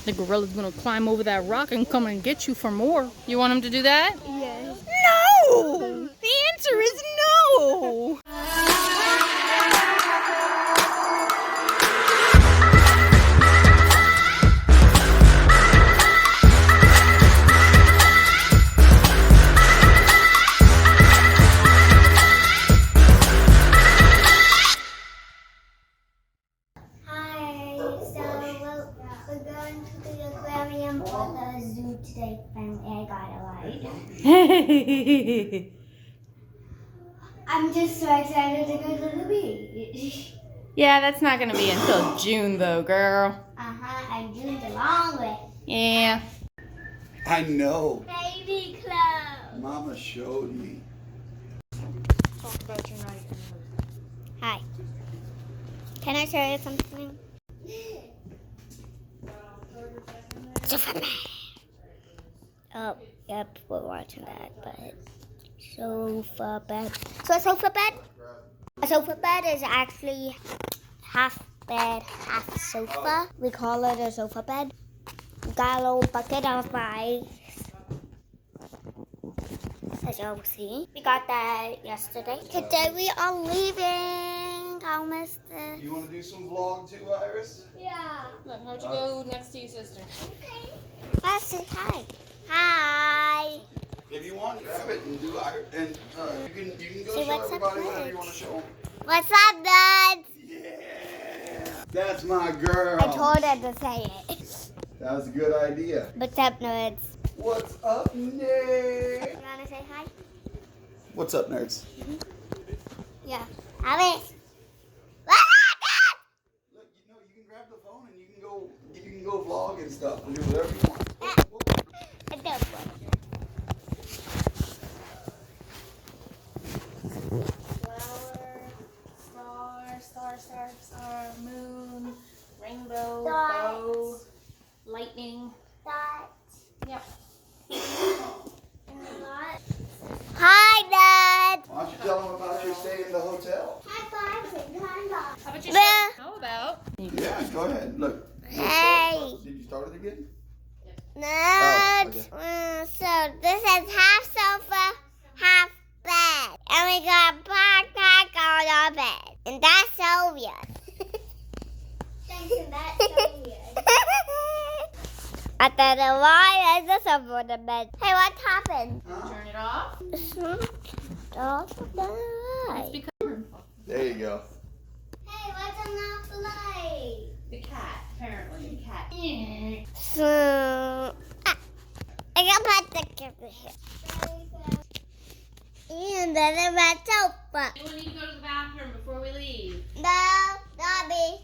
The gorilla's gonna climb over that rock and come and get you for more. You want him to do that? Yes. No! The answer is no! We're going to the aquarium or the zoo today, and I got a ride. I'm just so excited to go to the beach. Yeah, that's not gonna be until June though, girl. And June's a long way. Yeah. I know. Baby clothes. Mama showed me. Talk about your night. Hi. Can I show you something? Sofa bed. Oh, yep, we're watching that, but sofa bed. So a sofa bed is actually half bed, half sofa. We call it a sofa bed. We got a little bucket of ice. As you'll see, we got that yesterday. Today we are leaving. I'll miss this. You want to do some vlog too, Iris? Yeah. Look, how'd you go next to your sister? Okay. Let's say hi. Hi. If you want, grab it and do Iris. And you can go Say show what's up, everybody whatever Dad? you want to show them. What's up, Dad? Yeah. That's my girl. I told her to say it. That was a good idea. What's up, nerds? What's up, nerds? You want to say hi? What's up, nerds? Yeah. Alice. Look, you can grab the phone and you can go vlog and stuff and do whatever you want. Flower, star, moon, rainbow, Dots. bow, lightning. Yep. Hi, Dad. Why don't you tell them about your stay in the hotel? How about you? Bah. How about? Yeah, go ahead. Look. Hey. Did you start it again? Nerds. Oh, okay. So this is half sofa, half bed. And we got a backpack on our bed. And that's so weird. Thanks, and that's so weird. I thought, why is this over the bed? Hey, what happened? Turn it off. Light. Because There you go. Hey, what's on the light? the cat, apparently, the cat. So, I got put the camera here. And then the red sofa. We need to go to the bathroom before we leave. No, Dobby.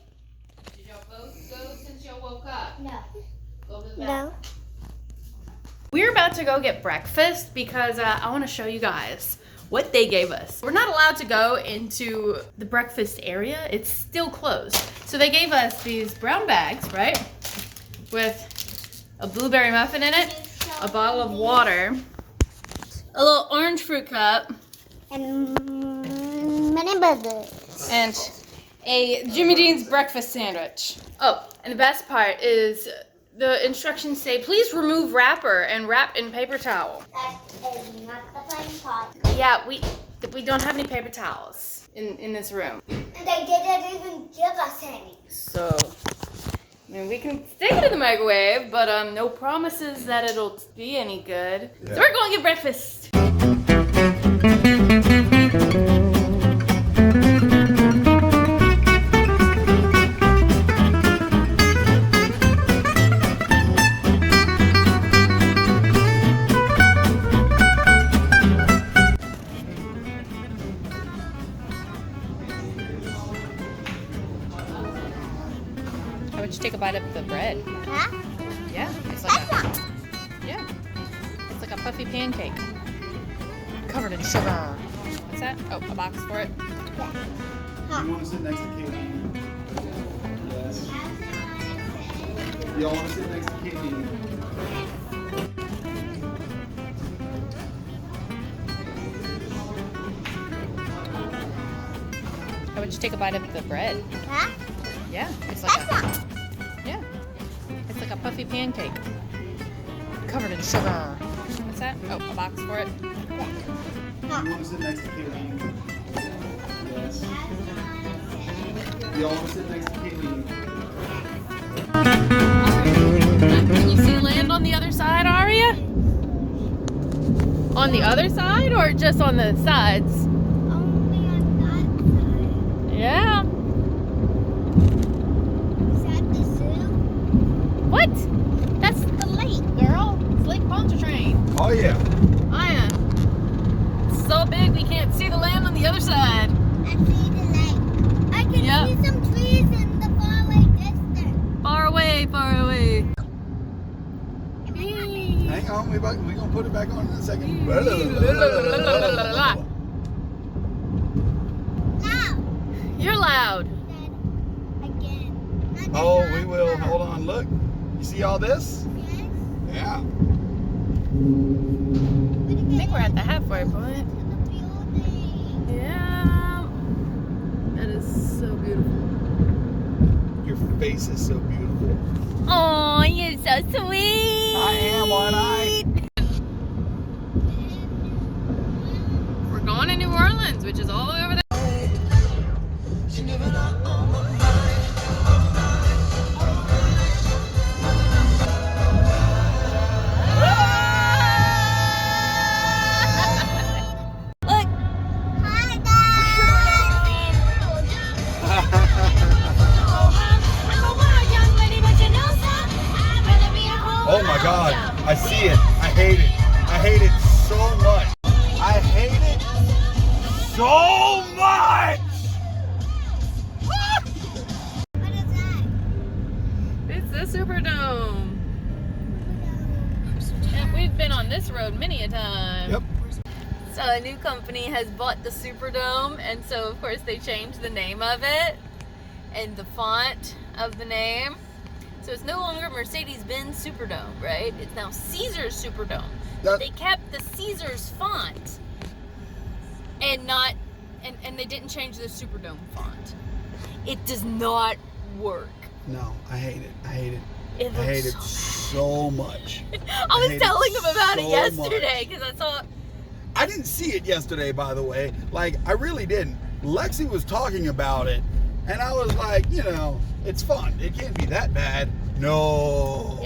Did y'all both go since y'all woke up? No. Go to the bathroom. No. We're about to go get breakfast because I want to show you guys what they gave us. We're not allowed to go into the breakfast area. It's still closed. So they gave us these brown bags, right? With a blueberry muffin in it, a bottle of water, a little orange fruit cup, And many burgers. and a Jimmy Dean's breakfast sandwich. Oh, and the best part is the instructions say, please remove wrapper and wrap in paper towel. That is not the fun part. Yeah, we don't have any paper towels in this room. And they didn't even give us any. So, I mean, we can stick it in the microwave, but no promises that it'll be any good. Yeah. So we're going to get breakfast. How about you take a bite of the bread? Huh? Yeah, it's That's like not. yeah, it's like a puffy pancake covered in sugar. What's that? Oh, a box for it. You want to sit next to Katie? Yes. Y'all want to sit next to Katie? How about you take a bite of the bread? Huh? Yeah, it's like That's not. yeah, it's like a puffy pancake. Covered in sugar. What's that? Oh, a box for it. You want to sit next to Kayleen? Yes. You all want to sit next to Kayleen? Can you see land on the other side, Aria? On the other side or just on the sides? Only on that side. Yeah. Is that the zoo? What? That's the lake, girl. It's Lake Pontchartrain. Oh yeah. I am. It's so big we can't see the land on the other side. I see the lake. I can Yep. see some trees in the faraway distance. Far away, far away. Hang on, we're gonna put it back on in a second. Now, You're loud. again. Not this Oh, time. we will. Hold on, look. You see all this? Yes. Yeah. I think we're at the halfway point. Yeah. That is so beautiful. Your face is so beautiful. Oh, you're so sweet. I am, aren't I? We're going to New Orleans, which is all over there. Look. Hi, guys. Oh my God, I see it. I hate it. I hate it so much. I hate it so much. What is that? It's the Superdome. And we've been on this road many a time. Yep. So a new company has bought the Superdome, and so of course they changed the name of it and the font of the name. So it's no longer Mercedes-Benz Superdome, right? It's now Caesars Superdome. That- They kept the Caesars font and not, and they didn't change the Superdome font. It does not work. No, I hate it. I hate it. It I hate looks it so so much. I was hate it telling him about it so yesterday because I saw. I didn't see it yesterday, by the way. Like, I really didn't. Lexi was talking about it, and I was like, you know, it's fun. It can't be that bad. No.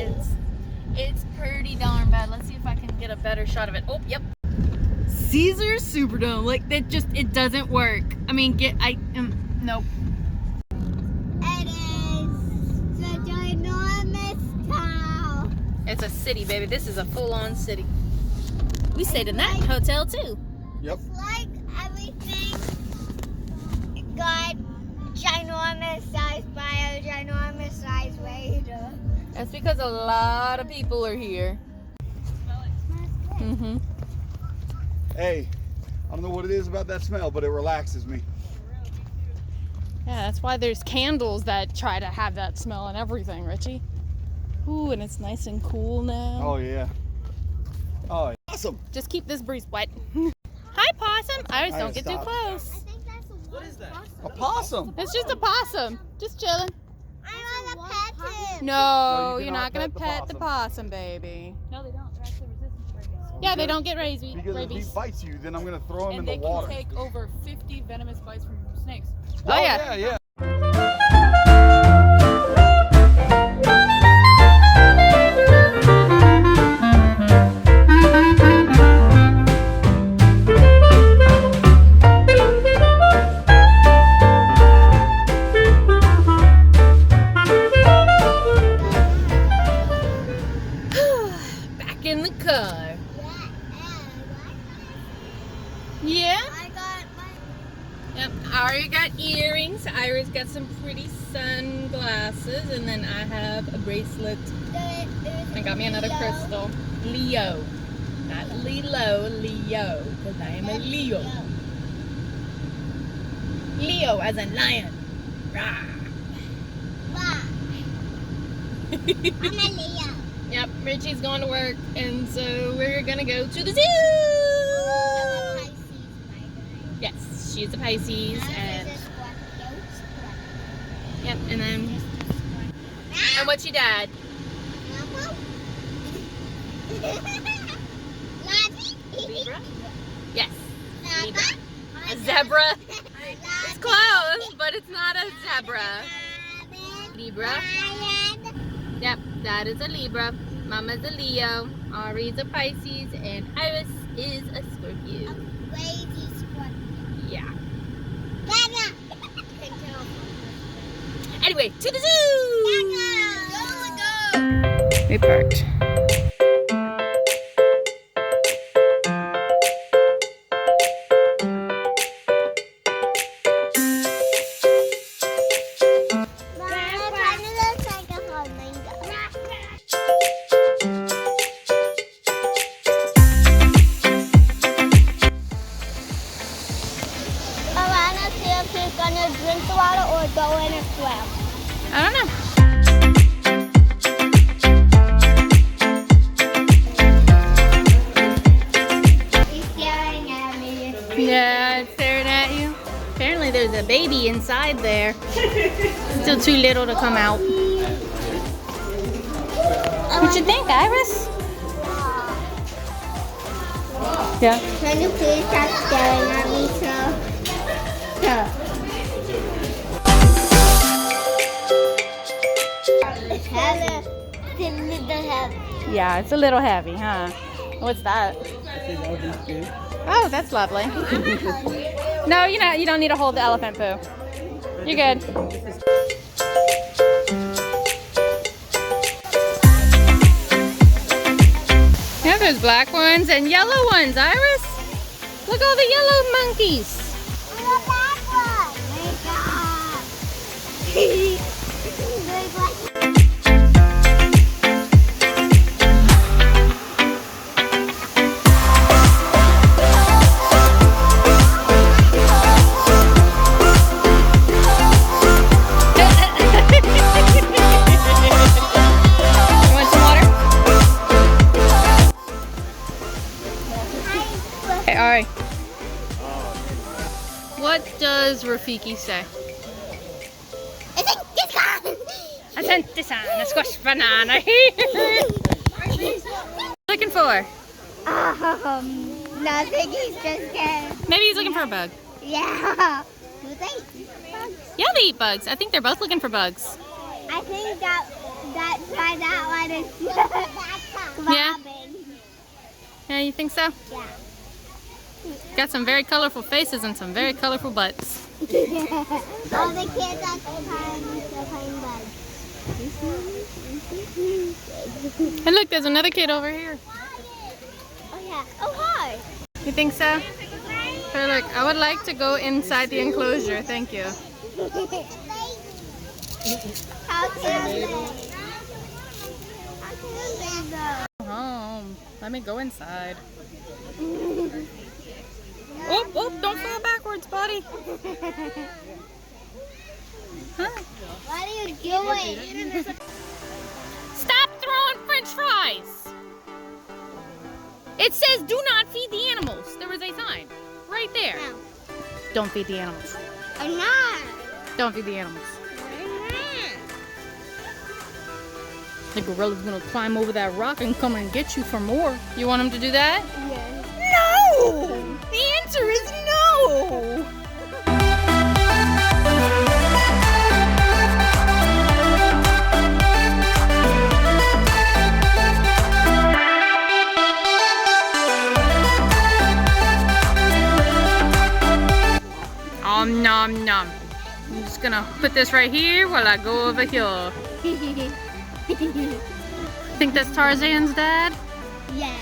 It's pretty darn bad. Let's see if I can get a better shot of it. Oh, yep. Caesars Superdome. Like that just it doesn't work. I mean, nope. It is the ginormous town. It's a city, baby. This is a full-on city. We stayed in that hotel too. Yep. It's like everything got ginormous size by a ginormous size waiter. That's because a lot of people are here. Mm-hmm. Hey, I don't know what it is about that smell, but it relaxes me. Yeah, that's why there's candles that try to have that smell and everything, Richie. Ooh, and it's nice and cool now. Oh, yeah. Oh, awesome. Just keep this breeze wet. Hi, possum. Iris, don't get too Stop. close. I think that's what is that? A possum. It's just a possum. Just chilling. I want to pet him. No, No, you you're cannot not gonna pet pet the the possum, baby. No, they don't. They're actually resistant to rabies. Yeah, they don't get rabies. Because if he bites you, then I'm going to throw him in And the they water. can take over 50 venomous bites from snakes. Oh, yeah. Yeah. Back in the car. Yeah? I got my. Yep. Aria got earrings. Iris got some pretty sunglasses. And then I have a bracelet. I got me another crystal. Leo. Not Lilo, Leo. Because I am a Leo. Leo as in lion. Rah. I'm a Leo. Yep, Richie's going to work, and so we're gonna go to the zoo. I'm a Pisces, by the way. Yes, she's a Pisces, and This one, yep, and then and what's your dad? Libra? Yes. Libra. A zebra? It's close, but it's not a zebra. Libra? Yep, that is a Libra. Mama's a Leo. Ari's a Pisces. And Iris is a Scorpio. Yeah. Anyway, to the zoo! We parked. Gonna drink the water or go in and swim? I don't know. He's staring at me. Yeah, it's staring at you. Apparently there's a baby inside there. Still too little to come out. What you think, Iris? Yeah. Can you please stop staring at me, sir? It's heavy. Yeah, it's a little heavy, huh? What's that? Oh, that's lovely. No, you don't need to hold the elephant poo. You're good. Yeah, there's black ones and yellow ones, Iris. Look, all the yellow monkeys. Alright. What does Rafiki say? I sent this on a squash banana. Looking for? Nothing. He's just scared. Maybe he's looking for a bug. Yeah. Do they eat bugs? Yeah, they eat bugs. I think they're both looking for bugs. I think that one is Yeah? Robin. Yeah, you think so? Yeah. Got some very colorful faces and some very colorful butts. All the kids are playing bugs. And look, there's another kid over here. Oh yeah. Oh hi. You think so? Hey, look, I would like to go inside the enclosure. Thank you. How cute. Home. Let me go inside. Oh, don't fall backwards, buddy. Huh? What are you doing? Stop throwing French fries. It says do not feed the animals. There was a sign right there. No. Don't feed the animals. I'm not. Don't feed the animals. I'm not. The gorilla's gonna climb over that rock and come and get you for more. You want him to do that? Yes. No! The answer is no! Nom nom. I'm just gonna put this right here while I go over here. Think that's Tarzan's dad? Yeah.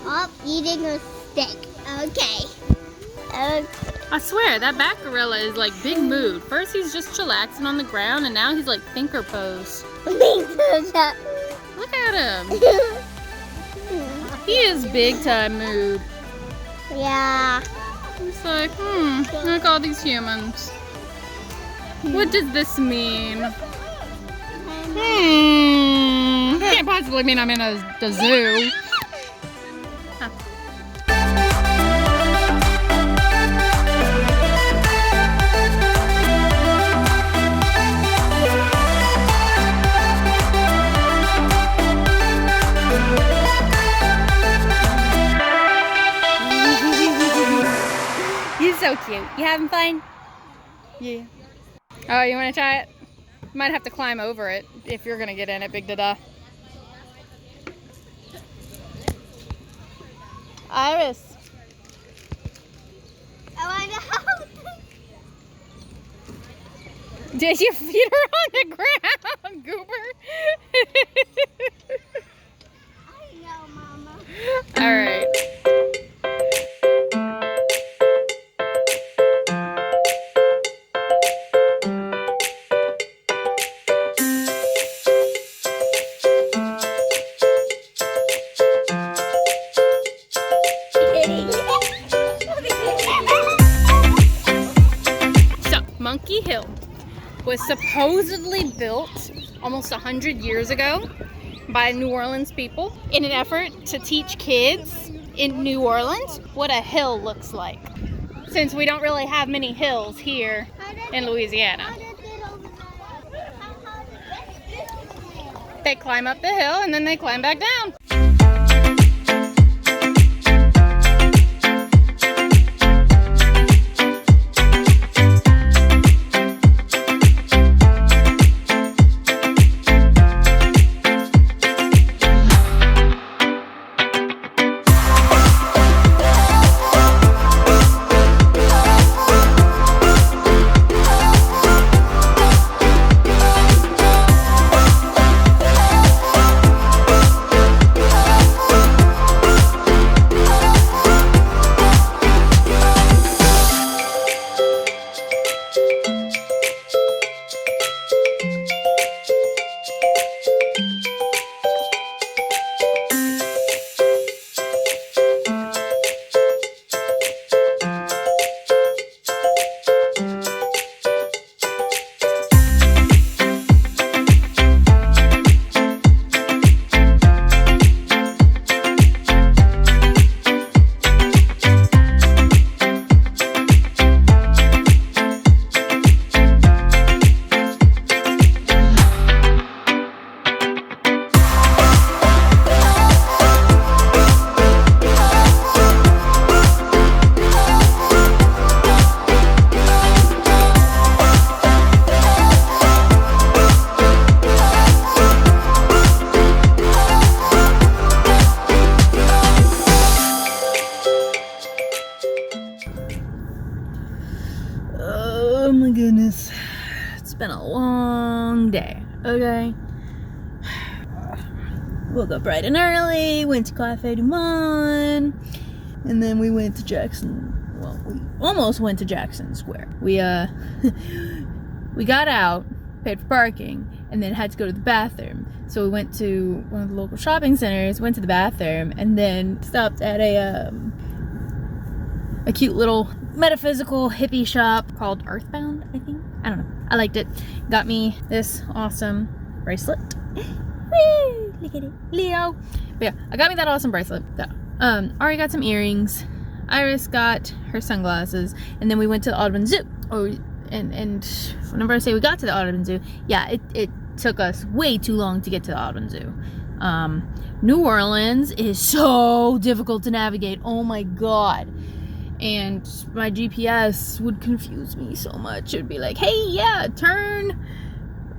Oh, eating a stick. Okay. I swear, that back gorilla is like big mood. First he's just chillaxing on the ground and now he's like thinker pose. Look at him. He is big time mood. Yeah. It's like, look all these humans. What does this mean? Can't possibly mean I'm in the zoo. Huh. so cute. You having fun? Yeah. Oh, you want to try it? You might have to climb over it if you're going to get in it, Big Dada. Iris. I want to help. Did your feet are on the ground, Goober? I know, Mama. All right. So, Monkey Hill was supposedly built almost 100 years ago by New Orleans people in an effort to teach kids in New Orleans what a hill looks like, since we don't really have many hills here in Louisiana. They climb up the hill and then they climb back down. Oh my goodness. It's been a long day, okay? Woke up bright and early, went to Cafe Du Monde, and then we went to Jackson. Well, we almost went to Jackson Square. We we got out, paid for parking, and then had to go to the bathroom. So we went to one of the local shopping centers, went to the bathroom, and then stopped at a cute little metaphysical hippie shop called Earthbound, I think. I don't know. I liked it. Got me this awesome bracelet. Woo! Look at it, Leo. But yeah, I got me that awesome bracelet. Ari got some earrings. Iris got her sunglasses, and then we went to the Audubon Zoo. And whenever I say we got to the Audubon Zoo, yeah, it took us way too long to get to the Audubon Zoo. New Orleans is so difficult to navigate. Oh my god. And my GPS would confuse me so much. It would be like, hey, yeah, turn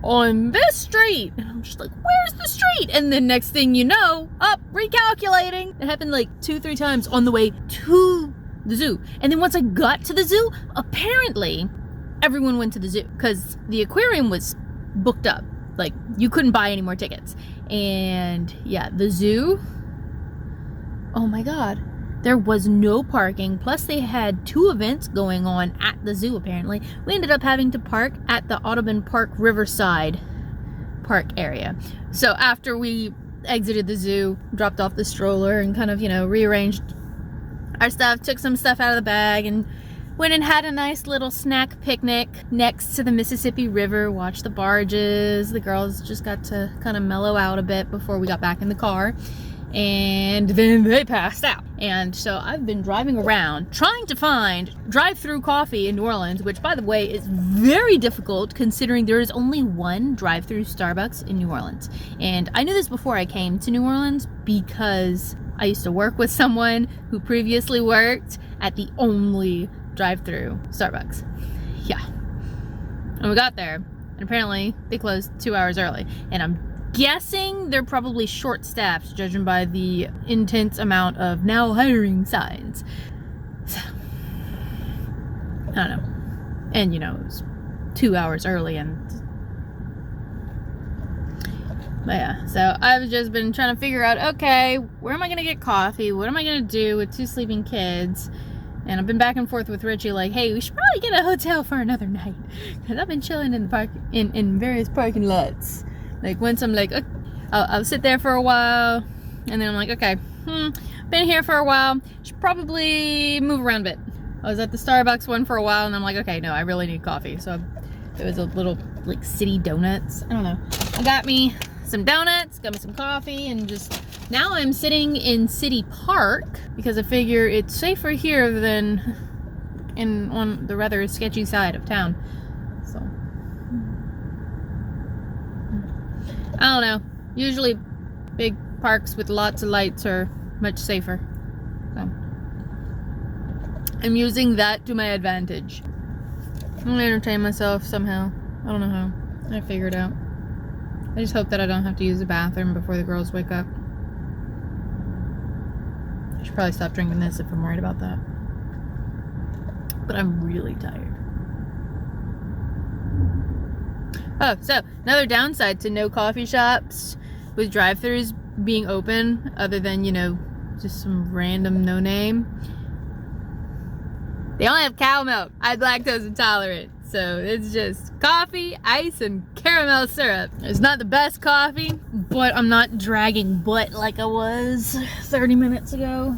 on this street. And I'm just like, where's the street? And then next thing you know, recalculating. It happened like 2-3 times on the way to the zoo. And then once I got to the zoo, apparently everyone went to the zoo because the aquarium was booked up. Like, you couldn't buy any more tickets. And yeah, the zoo, oh my god. There was no parking, plus they had 2 events going on at the zoo apparently. We ended up having to park at the Audubon Park Riverside Park area. So after we exited the zoo, dropped off the stroller and kind of, rearranged our stuff, took some stuff out of the bag and went and had a nice little snack picnic next to the Mississippi River, watched the barges. The girls just got to kind of mellow out a bit before we got back in the car. And then they passed out. And so I've been driving around trying to find drive-through coffee in New Orleans, which, by the way, is very difficult considering there is only one drive-through Starbucks in New Orleans. And I knew this before I came to New Orleans because I used to work with someone who previously worked at the only drive-through Starbucks. Yeah. And we got there, and apparently they closed 2 hours early. And I'm guessing they're probably short-staffed, judging by the intense amount of now hiring signs. So, I don't know. And you know, it was 2 hours early, but yeah, so I've just been trying to figure out, okay, where am I gonna get coffee? What am I gonna do with 2 sleeping kids? And I've been back and forth with Richie, like, hey, we should probably get a hotel for another night, because I've been chilling in the park, in various parking lots. Like, once I'm like, okay, I'll sit there for a while, and then I'm like, okay, been here for a while, should probably move around a bit. I was at the Starbucks one for a while, and I'm like, okay, no, I really need coffee. So there was a little, like, city donuts. I don't know. I got me some donuts, got me some coffee, and just now I'm sitting in City Park because I figure it's safer here than on the rather sketchy side of town. So I don't know. Usually big parks with lots of lights are much safer. So I'm using that to my advantage. I'm gonna entertain myself somehow. I don't know how. I figure it out. I just hope that I don't have to use the bathroom before the girls wake up. I should probably stop drinking this if I'm worried about that. But I'm really tired. Oh, so another downside to no coffee shops with drive-thrus being open, other than, you know, just some random no name. They only have cow milk. I'm lactose intolerant. So it's just coffee, ice, and caramel syrup. It's not the best coffee, but I'm not dragging butt like I was 30 minutes ago.